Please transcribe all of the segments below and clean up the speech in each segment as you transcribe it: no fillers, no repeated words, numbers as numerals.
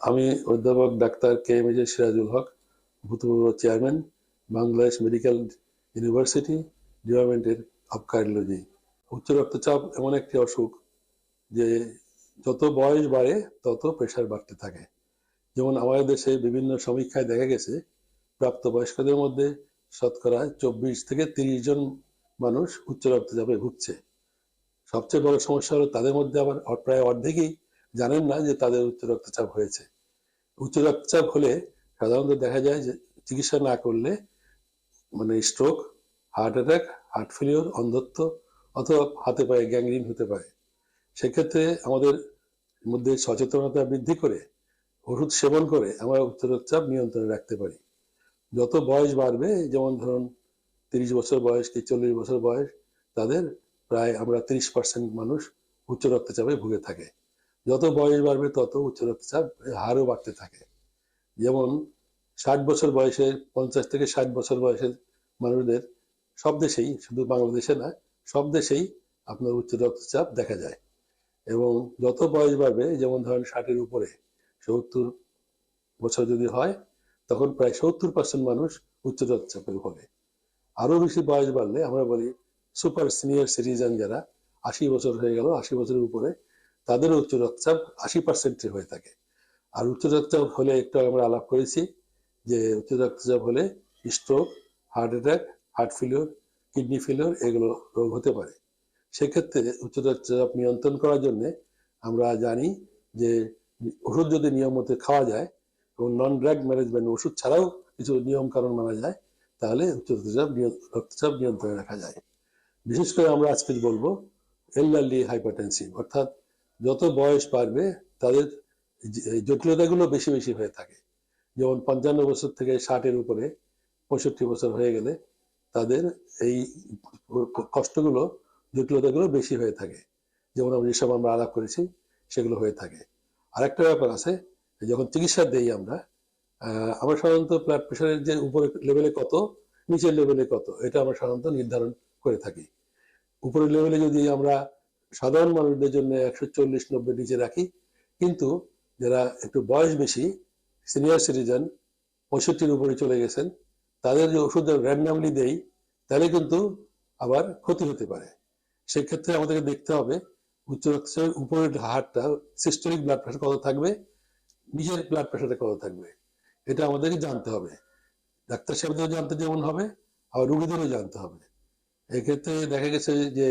আমি অধ্যাপক doctor KM Sirajul হক, ভূতপূর্ব chairman, Bangladesh medical university, ডিপার্টমেন্টের অফ কার্ডিওলজি। উচ্চ রক্তচাপ এমন একটি অসুখ যে যত বয়স বাড়ে তত প্রেশার বাড়তে থাকে। যেমন আমাদের দেশে বিভিন্ন সমীক্ষায় দেখা গেছে প্রাপ্তবয়স্কদের মধ্যে শতকরা 24 থেকে 30 জন মানুষ উচ্চ রক্তচাপে ভুগছে। সবচেয়ে বড় সমস্যা হলো তাদের মধ্যে আবার প্রায় অর্ধেকই জানেন না যে তাদের উচ্চ রক্তচাপ হয়েছে। উচ্চ রক্তচাপ হলে সাধারণত দেখা যায় যে চিকিৎসা না করলে stroke, heart attack, heart failure, অন্ধত্ব অথবা হাতে পায়ে গ্যাংগ্রিন হতে পারে। সেক্ষেত্রে আমাদের মধ্যে সচেতনতা বৃদ্ধি করে ওষুধ সেবন করে আমরা উচ্চ রক্তচাপ নিয়ন্ত্রণে রাখতে পারি। যত বয়স বাড়বে, যেমন ধরুন 30 বছর বয়স কি 40 বছর বয়স, তাদের প্রায় আমরা 30% মানুষ উচ্চ রক্তচাপে ভুগে থাকে। যত বয়স বাড়বে তত উচ্চ রক্তচাপ হারও বাড়তে থাকে। যেমন 60 বছর বয়সে 50 থেকে 60 বছর বয়সের মানুষদের সব দেশেই, শুধু বাংলাদেশে না, সব দেশেই আপনার উচ্চ রক্তচাপ দেখা যায়। এবং যত বয়স বাড়বে, যেমন ধরেন 60-এর উপরে 70 বছর যদি হয়, তখন প্রায় 70% মানুষ উচ্চ রক্তচাপের ভোগে। আরো বেশি বয়স বাড়লে আমরা বলি সুপার সিনিয়র সিটিজেন, যারা 80 বছর হয়ে গেল, 80 বছরের উপরে, তাদের উচ্চ রক্তচাপ 80% হয়ে থাকে। আর উচ্চ রক্তচাপ হলে, একটু আমরা আলাপ করেছি যে উচ্চ রক্তচাপ হলে stroke, heart attack, heart failure, kidney failure এগুলো রোগ হতে পারে। সেক্ষেত্রে উচ্চ রক্তচাপ নিয়ন্ত্রণ করার জন্য আমরা জানি যে ওষুধ যদি নিয়ম মতো খাওয়া যায় এবং নন ড্রাগ ম্যানেজমেন্ট, ওষুধ ছাড়াও কিছু নিয়ম কানুন মানা যায়, তাহলে উচ্চ রক্তচাপ নিয়ন্ত্রণে রাখা যায়। বিশেষ করে আমরা আজকে বলবো এলডারলি হাইপারটেনসিভ, অর্থাৎ যত বয়স বাড়বে তাদের জটিলতাগুলো বেশি বেশি হয়ে থাকে। যেমন 55 বছর থেকে 60-এর উপরে 65 বছর হয়ে গেলে তাদের এই কষ্টগুলো, জটিলতাগুলো বেশি হয়ে থাকে। যেমন যেসব আমরা আলাপ করেছি সেগুলো হয়ে থাকে। আরেকটা ব্যাপার আছে, যখন চিকিৎসা দেই আমরা সাধারণত ব্লাড প্রেশারের যে উপরের লেভেলে কত, নিচের লেভেলে কত, এটা আমরা সাধারণত নির্ধারণ করে থাকি। উপরের লেভেলে যদি আমরা সাধারণ মানুষদের জন্য 140-90 নিচে রাখি, কিন্তু যারা একটু বয়স বেশি, সিনিয়র সিটিজেন, 65-র উপরে চলে গেছেন, তাদের যে ওষুধ র্যান্ডামলি দেই, তাহলে কিন্তু আবার ক্ষতি হতে পারে। সেক্ষেত্রে আমাদেরকে দেখতে হবে উচ্চ রক্তচাপের উপরের হারটা, সিস্টোলিক ব্লাড প্রেশার কত থাকবে, নিচের ব্লাড প্রেশারটা কত থাকবে, এটা আমাদেরকে জানতে হবে। ডাক্তার সাহেবদেরও জানতে যেমন হবে, আবার রুগীদেরও জানতে হবে। এক্ষেত্রে দেখা গেছে যে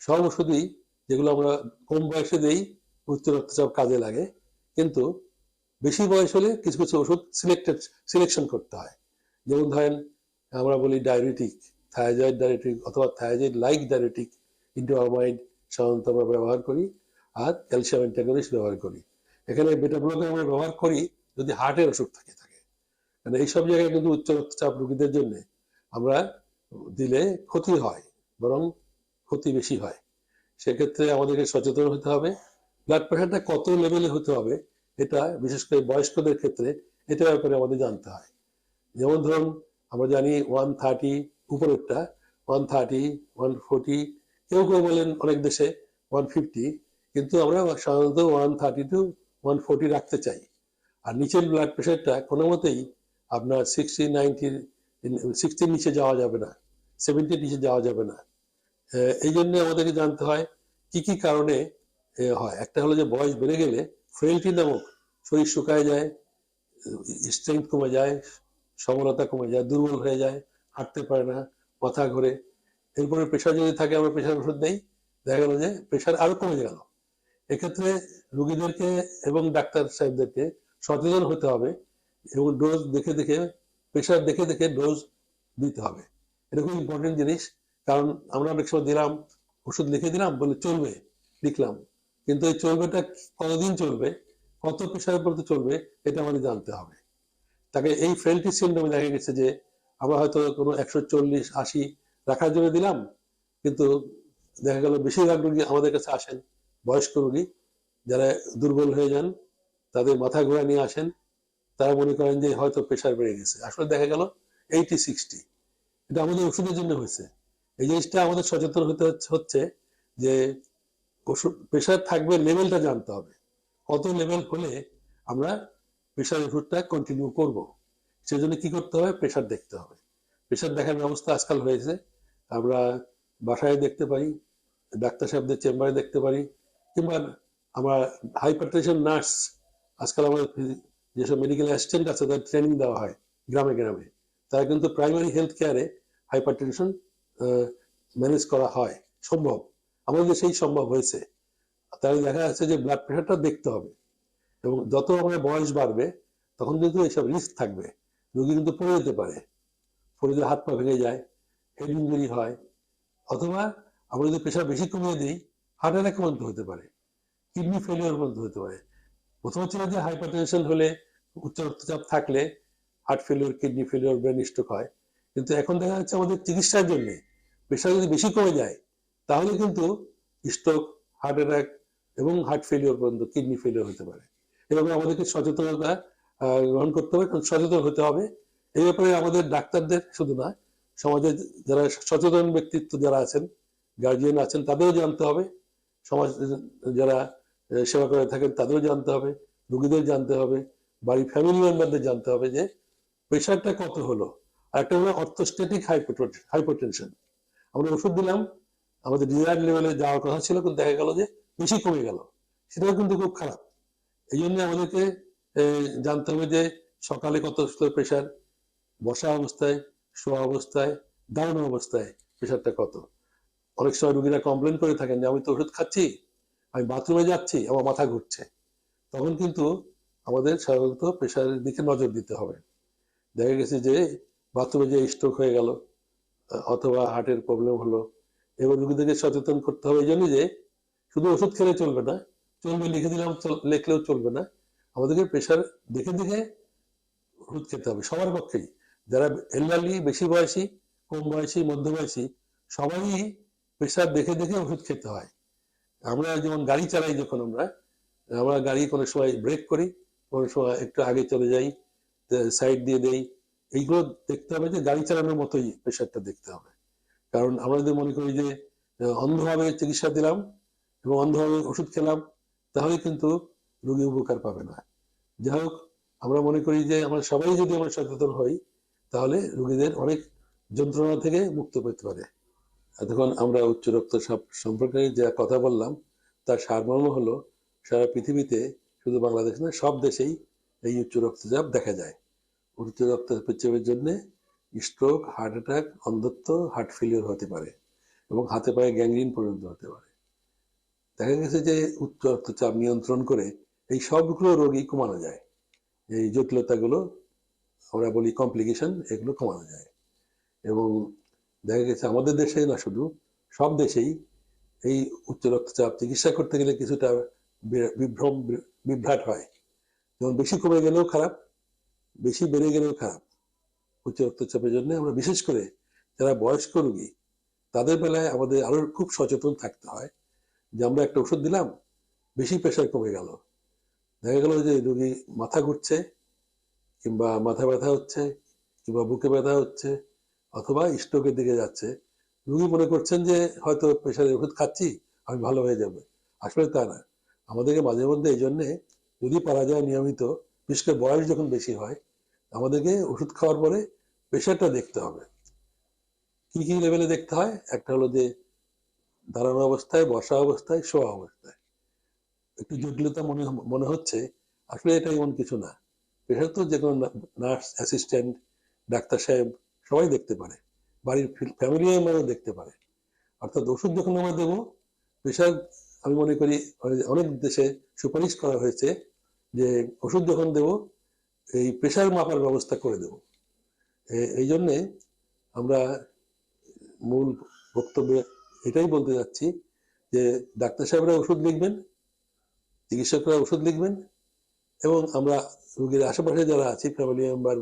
সব ওষুধই, যেগুলো আমরা কম বয়সে দেই, উচ্চ রক্তচাপ কাজে লাগে, কিন্তু বেশি বয়স হলে কিছু কিছু ওষুধ সিলেকশন করতে হয়। যেমন ধরেন আমরা বলি ডায়াবেটিক, থায়াজয়েড ডায়াবেটিক অথবা থায়াজয়েড লাইক ডায়াবেটিক ইন্ডোআমাইড সাধারণত আমরা ব্যবহার করি, আর ক্যালসিয়াম অ্যান্টাগনিস্ট ব্যবহার করি। এখানে বেটা ব্লকার আমরা ব্যবহার করি যদি হার্টের অসুখ থাকে। মানে এইসব জায়গায় কিন্তু উচ্চ রক্তচাপ রোগীদের জন্য আমরা দিলে ক্ষতি হয়, বরং ক্ষতি বেশি হয়। সেক্ষেত্রে আমাদেরকে সচেতন হতে হবে। ব্লাড প্রেশারটা কত লেভেলে হতে হবে, এটা বিশেষ করে বয়স্কদের ক্ষেত্রে এটা ব্যাপারে আমাদের জানতে হয়। যেমন ধরুন আমরা জানি 130 উপরেরটা 130, 140, কেউ কেউ বলেন অনেক দেশে 150, কিন্তু আমরা সাধারণত 130 to 140 রাখতে চাই। আর নিচের ব্লাড প্রেশারটা কোনো মতেই আপনার 60-90-60 নিচে যাওয়া যাবে না, 70 নিচে যাওয়া যাবে না। এই জন্য আমাদেরকে জানতে হয় কি কি কারণে হয়। একটা হলো যে বয়স বেড়ে গেলে ফ্রেইলটি নামক, শরীর শুকায় যায়, স্ট্রেংথ কমে যায়, সবলতা কমে যায়, দুর্বল হয়ে যায়, হাঁটতে পারে না, মাথা ঘোরে। এরপরে প্রেশার যদি থাকে, আমরা প্রেশার ওষুধ দেই, দেখা গেল যে প্রেশার আরো কমে গেল। এক্ষেত্রে রোগীদেরকে এবং ডাক্তার সাহেবদেরকে সচেতন হতে হবে এবং ডোজ দেখে দেখে, প্রেশার দেখে দেখে ডোজ দিতে হবে। এটা খুব ইম্পর্টেন্ট জিনিস। কারণ আমরা অনেক সময় দিলাম, ওষুধ লিখে দিলাম, বলে চলবে, লিখলাম, কিন্তু এই চলবেটা কতদিন চলবে, কত প্রেশারের পর্যন্ত চলবে, এটা আমাদের জানতে হবে। তাকে এই ফ্রেলটি সিন্ড্রোমে দেখা গেছে যে আমরা হয়তো কোনো 140-80 রাখার জন্য দিলাম, কিন্তু দেখা গেল বেশিরভাগ রোগী আমাদের কাছে আসেন বয়স্ক রোগী, যারা দুর্বল হয়ে যান, তাদের মাথা ঘোরা নিয়ে আসেন, তারা মনে করেন যে হয়তো প্রেশার বেড়ে গেছে, আসলে দেখা গেল 80-60। এটা আমাদের ওষুধের জন্য হয়েছে। এই জিনিসটা আমাদের সচেতন হতে হচ্ছে যে ওষুধ প্রেশার থাকবে, লেভেলটা জানতে হবে, কত লেভেল হলে আমরা প্রেশার ওষুধটা কন্টিনিউ করব। সেজন্য কি করতে হবে? প্রেশার দেখতে হবে। প্রেশার দেখার ব্যবস্থা আজকাল হয়েছে, আমরা বাসায় দেখতে পারি, ডাক্তার সাহেবদের চেম্বারে দেখতে পারি, কিংবা আমরা হাইপারটেনশন নার্স, আজকাল আমাদের যেসব মেডিকেল অ্যাসিস্ট্যান্ট আছে তাদের ট্রেনিং দেওয়া হয় গ্রামে গ্রামে, তারা কিন্তু প্রাইমারি হেলথ কেয়ারে হাইপারটেনশন ম্যানেজ করা হয়। সম্ভব, আমাদের দেশেই সম্ভব হয়েছে। তাহলে দেখা যাচ্ছে যে ব্লাড প্রেশারটা দেখতে হবে, এবং যত আমাদের বয়স বাড়বে তখন কিন্তু এইসব রিস্ক থাকবে। রোগী কিন্তু পড়ে যেতে পারে, পড়ে যেতে হাত পা ভেঙে যায়, হেড ইঞ্জুরি হয়, অথবা আমরা যদি প্রেশার বেশি কমিয়ে দিই হার্ট অ্যাটাক পর্যন্ত হতে পারে, কিডনি ফেলিওর পর্যন্ত হতে পারে। প্রথমে ছিল যে হাইপারটেনশন হলে, উচ্চ রক্তচাপ থাকলে heart failure, kidney failure, brain stroke হয়, কিন্তু এখন দেখা যাচ্ছে আমাদের চিকিৎসার জন্য প্রেশার যদি বেশি কমে যায় তাহলে কিন্তু স্ট্রোক, হার্ট অ্যাটাক এবং হার্ট ফেলিওর পর্যন্ত, কিডনি ফেলিওর হতে পারে। এভাবে আমাদেরকে সচেতনতা গ্রহণ করতে হবে, সচেতন হতে হবে। এই ব্যাপারে আমাদের ডাক্তারদের শুধু না, সমাজে যারা সচেতন ব্যক্তিত্ব যারা আছেন, গার্জিয়ান আছেন, তাদেরও জানতে হবে, সমাজ যারা সেবা করে থাকেন তাদেরও জানতে হবে, রোগীদের জানতে হবে, বাড়ির ফ্যামিলি মেম্বারদের জানতে হবে যে প্রেশারটা কত হলো। আর একটা হলো অর্থোস্ট্যাটিক হাইপোটেনশন, আমরা ওষুধ দিলাম, আমাদের ডিজায়ার লেভেলে যাওয়ার কথা ছিল কিন্তু দেখা গেল যে বেশি কমে গেল, সেটাও কিন্তু খুব খারাপ। এই জন্য আমাদেরকে জানতে হবে যে সকালে কত প্রেশার, বসা অবস্থায়, শোয়া অবস্থায়, দাঁড়ানো অবস্থায় প্রেশারটা কত। অনেক সময় রোগীরা কমপ্লেন করে থাকেন যে আমি তো ওষুধ খাচ্ছি, আমি বাথরুমে যাচ্ছি, আমার মাথা ঘুরছে। তখন কিন্তু আমাদের সাধারণত প্রেশারের দিকে নজর দিতে হবে। দেখা গেছে যে বাথরুমে যে স্ট্রোক হয়ে গেল, অথবা হার্টের প্রবলেম হলো, এবার রোগীদেরকে সচেতন করতে হবে এই জন্য যে শুধু ওষুধ খেলে চলবে না, চলবে লিখে দিলাম লিখলেও চলবে না, আমাদেরকে প্রেশার দেখে দেখে ওষুধ খেতে হবে সবার পক্ষেই। যারা এলডারলি, বেশি বয়সী, কম বয়সী, মধ্যবয়সী, সবাই প্রেশার দেখে দেখে ওষুধ খেতে হয়। আমরা যেমন গাড়ি চালাই, যখন আমরা আমরা গাড়ি কোনো সময় ব্রেক করি, কোনো সময় একটু আগে চলে যাই, সাইড দিয়ে দেই, এইগুলো দেখতে হবে যে গাড়ি চালানোর মতোই প্রেশারটা দেখতে হবে। কারণ আমরা যদি মনে করি যে অন্ধভাবে চিকিৎসা দিলাম এবং অন্ধভাবে ওষুধ খেলাম, তাহলে কিন্তু রোগী উপকার পাবে না। যাই হোক, আমরা মনে করি যে আমরা সবাই যদি আমরা সচেতন হই তাহলে রোগীদের অনেক যন্ত্রণা থেকে মুক্ত পেতে পারে। এতক্ষণ আমরা উচ্চ রক্তচাপ সম্পর্কে যা কথা বললাম তার সারমর্ম হলো, সারা পৃথিবীতে, শুধু বাংলাদেশ না, সব দেশেই এই উচ্চ রক্তচাপ দেখা যায়। উচ্চ রক্তচাপের জন্য স্ট্রোক, হার্ট অ্যাটাক, অন্ধত্ব, হার্ট ফেলিওর হতে পারে, এবং হাতে পায়ে গ্যাংগ্রিন পর্যন্ত হতে পারে। দেখা গেছে যে উচ্চ রক্তচাপ নিয়ন্ত্রণ করে এই সবগুলো রোগই কমানো যায়। এই জটিলতাগুলো, আমরা বলি কমপ্লিকেশন, এগুলো কমানো যায়। এবং দেখা গেছে আমাদের দেশে না, শুধু সব দেশেই এই উচ্চ রক্তচাপ চিকিৎসা করতে গেলে কিছুটা বিভ্রম, বিভ্রাট হয়। যেমন বেশি কমে গেলেও খারাপ, বেশি বেড়ে গেলেও খারাপ। উচ্চ রক্তচাপের জন্য আমরা বিশেষ করে যারা বয়স্ক রোগী, তাদের বেলায় আমাদের আরো খুব সচেতন থাকতে হয় যে আমরা একটা ওষুধ দিলাম, বেশি প্রেশার কমে গেল, দেখা গেল যে রোগী মাথা ঘুরছে, কিংবা মাথা ব্যথা হচ্ছে, কিংবা বুকে ব্যথা হচ্ছে, অথবা স্ট্রোকের দিকে যাচ্ছে, রোগী মনে করছেন যে হয়তো প্রেশারের ওষুধ খাচ্ছি, আমি ভালো হয়ে যাবে। আসলে তা না। আমাদেরকে মাঝে মধ্যে এই জন্যে, যদি পারা যায় নিয়মিত, বিশেষ করে বয়স যখন বেশি হয়, আমাদেরকে ওষুধ খাওয়ার পরে প্রেশারটা দেখতে হবে। কি কি লেভেলে দেখতে হয়? একটা হলো যে দাঁড়ানো অবস্থায়, বসা অবস্থায়, শোয়া অবস্থায়। একটু জটিলতা মনে মনে হচ্ছে, আসলে এটা এমন কিছু না। প্রেশার তো যে কোনো নার্স, অ্যাসিস্ট্যান্ট, ডাক্তার সাহেব সবাই দেখতে পারে, বাড়ির ফ্যামিলি মেম্বারও দেখতে পারে। অর্থাৎ ওষুধ যখন আমরা দেবো, প্রেশার, আমি মনে করি অনেক দেশে সুপারিশ করা হয়েছে যে ওষুধ যখন দেবো এই প্রেশার মাপার ব্যবস্থা করে দেবো। এই জন্যে আমরা মূল বক্তব্যে এটাই বলতে যাচ্ছি যে ডাক্তার সাহেবরা ওষুধ লিখবেন, চিকিৎসকরা ওষুধ লিখবেন, এবং আমরা রোগীর আশেপাশে যারা আছি, ফ্যামিলি মেম্বার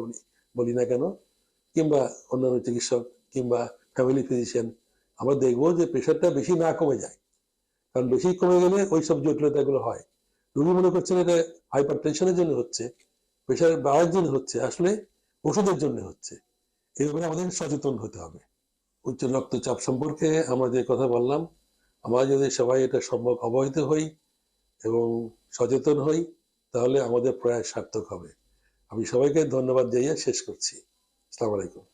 বলি না কেন, কিংবা অন্যান্য চিকিৎসক, কিংবা ফ্যামিলি ফিজিশিয়ান, আমরা দেখবো যে প্রেশারটা বেশি না কমে যায়। কারণ বেশি কমে গেলে ওই সব জটিলতাগুলো হয়। রোগী মনে করছেন এটা হাইপার টেনশনের জন্য হচ্ছে, প্রেশার বাড়ার জন্য হচ্ছে, আসলে ওষুধের জন্য হচ্ছে। এই ব্যাপারে আমাদের সচেতন হতে হবে। উচ্চ রক্তচাপ সম্পর্কে আমরা যে কথা বললাম, আমরা যদি সবাই এটা অবহিত হই এবং সচেতন হই, তাহলে আমাদের প্রয়াস সার্থক হবে। আমি সবাইকে ধন্যবাদ দিয়ে শেষ করছি। আসসালামু আলাইকুম।